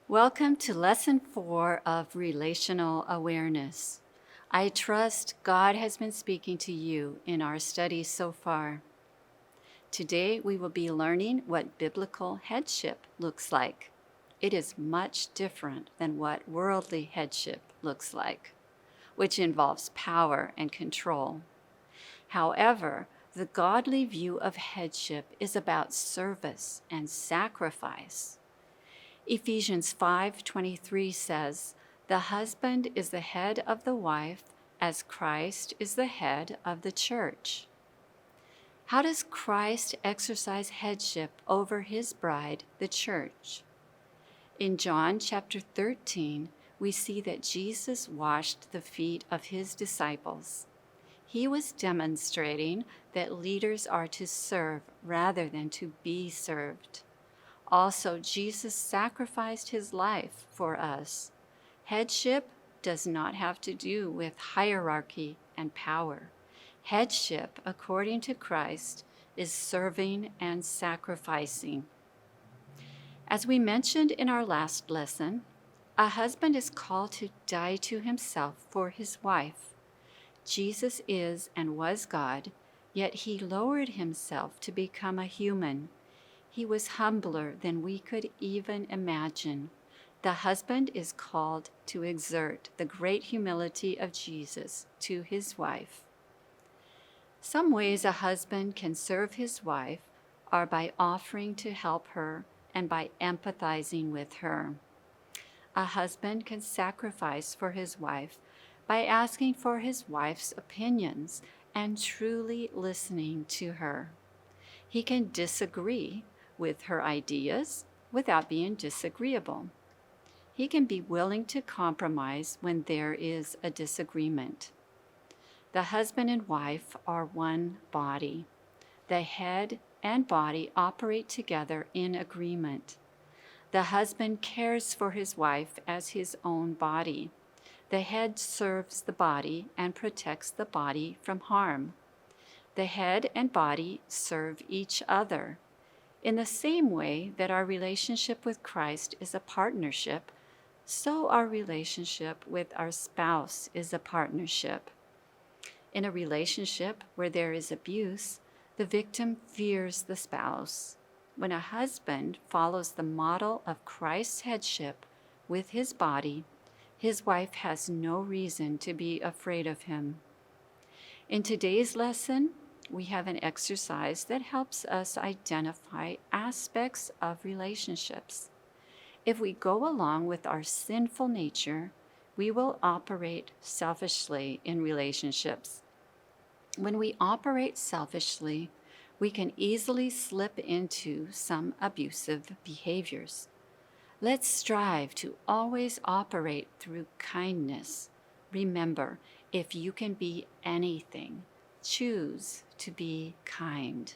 Welcome to Lesson 4 of Relational Awareness. I trust God has been speaking to you in our studies so far. Today we will be learning what biblical headship looks like. It is much different than what worldly headship looks like, which involves power and control. However, the godly view of headship is about service and sacrifice. Ephesians 5:23 says, "The husband is the head of the wife, as Christ is the head of the church." How does Christ exercise headship over his bride, the church? In John chapter 13, we see that Jesus washed the feet of his disciples. He was demonstrating that leaders are to serve rather than to be served. Also, Jesus sacrificed his life for us. Headship does not have to do with hierarchy and power. Headship, according to Christ, is serving and sacrificing. As we mentioned in our last lesson, a husband is called to die to himself for his wife. Jesus is and was God, yet he lowered himself to become a human. He was humbler than we could even imagine. The husband is called to exert the great humility of Jesus to his wife. Some ways a husband can serve his wife are by offering to help her and by empathizing with her. A husband can sacrifice for his wife by asking for his wife's opinions and truly listening to her. He can disagree with her ideas without being disagreeable. He can be willing to compromise when there is a disagreement. The husband and wife are one body. The head and body operate together in agreement. The husband cares for his wife as his own body. The head serves the body and protects the body from harm. The head and body serve each other. In the same way that our relationship with Christ is a partnership, so our relationship with our spouse is a partnership. In a relationship where there is abuse, the victim fears the spouse. When a husband follows the model of Christ's headship with his body, his wife has no reason to be afraid of him. In today's lesson, we have an exercise that helps us identify aspects of relationships. If we go along with our sinful nature, we will operate selfishly in relationships. When we operate selfishly, we can easily slip into some abusive behaviors. Let's strive to always operate through kindness. Remember, if you can be anything, choose to be kind.